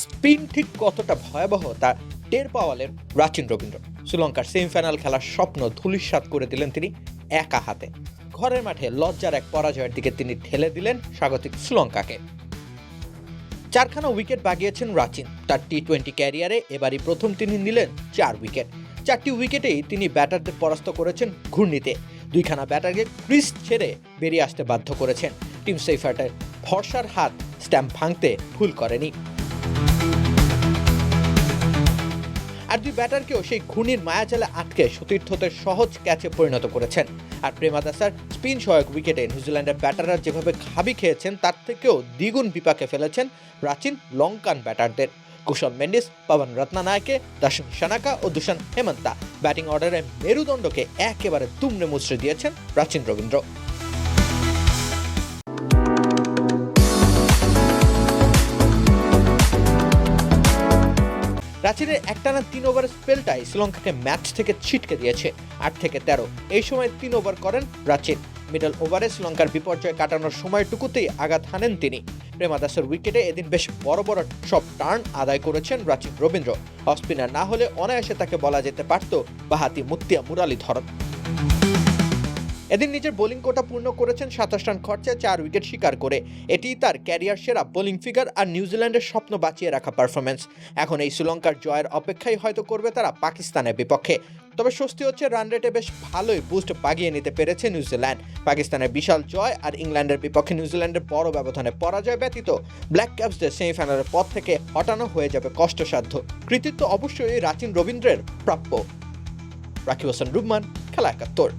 Spin ঠিক কতটা ভয়াবহ তা টের পাওয়ালেন রাচিন রবীন্দ্র। শ্রীলঙ্কার সেমিফাইনাল খেলার স্বপ্ন ধূলিসাৎ করে দিলেন তিনি একা হাতে। ঘরের মাঠে লজ্জার এক পরাজয়ের দিকে তিনি ঠেলে দিলেন স্বাগতিক শ্রীলঙ্কাকে। 4খানা উইকেট বাগিয়েছেন রাচিন। তার টি-20 ক্যারিয়ারে এবারই প্রথম তিনি নিলেন 4 উইকেট। 4টি উইকেটেই তিনি ব্যাটারদের পরাস্ত করেছেন ঘূর্ণিতে। 2খানা ব্যাটারকে ক্রিজ ছেড়ে বেরিয়ে আসতে বাধ্য করেছেন। টিম সেইফার্টের ভরসার হাত স্ট্যাম্প ভাঙতে ভুল করেনি। আর 2 ব্যাটারকেও সেই ঘূর্ণির মায়াজালে আটকে সতীর্থদের সহজ ক্যাচে পরিণত করেছেন। আর প্রেমাদাসার স্পিন সহায়ক উইকেটে নিউজিল্যান্ডের ব্যাটাররা যেভাবে খাবি খেয়েছেন তার থেকেও দ্বিগুণ বিপাকে ফেলেছেন প্রাচীন লঙ্কান ব্যাটারদের। কুশল মেন্ডিস, পবন রত্নানায়কে, দর্শন সানাকা ও দুশান হেমন্তা ব্যাটিং অর্ডারে মেরুদণ্ডকে একেবারে দুমড়ে মুচড়ে দিয়েছেন রাচিন রবীন্দ্র। রাচিনের একটানা 3 ওভার স্পেলটাই শ্রীলঙ্কাকে ম্যাচ থেকে ছিটকে দিয়েছে। 8 থেকে 13 এই সময় 3 ওভার করেন রাচিন। মিডল ওভারে শ্রীলঙ্কার বিপর্যয় কাটানোর সময়টুকুতেই আঘাত হানেন তিনি। প্রেমাদাসের উইকেটে এদিন বেশ বড় বড় সব টার্ন আদায় করেছেন রাচিন রবীন্দ্র। অফ স্পিনার না হলে অনায়াসে তাকে বলা যেতে পারত বাহাতি মুত্তিয়া মুরালীধরন। এদিন নিজের বোলিং কোটা পূর্ণ করেছেন 27 রান খরচায় 4 উইকেট শিকার করে। এটিই তার ক্যারিয়ার সেরা বোলিং ফিগার আর নিউজিল্যান্ডের স্বপ্ন বাঁচিয়ে রাখা পারফরম্যান্স। এখন এই শ্রীলঙ্কার জয়ের অপেক্ষাই হয়তো করবে তারা পাকিস্তানের বিপক্ষে। তবে স্বস্তি হচ্ছে রান রেটে বেশ ভালোই বুস্ট বাগিয়ে নিতে পেরেছে নিউজিল্যান্ড। পাকিস্তানের বিশাল জয় আর ইংল্যান্ডের বিপক্ষে নিউজিল্যান্ডের বড় ব্যবধানে পরাজয় ব্যতীত ব্ল্যাক ক্যাপসদের সেমিফাইনালের পথ থেকে হটানো হয়ে যাবে কষ্টসাধ্য। কৃতিত্ব অবশ্যই রাচিন রবীন্দ্রের প্রাপ্য। রাকিব হাসান রুম্মান, খেলা 71।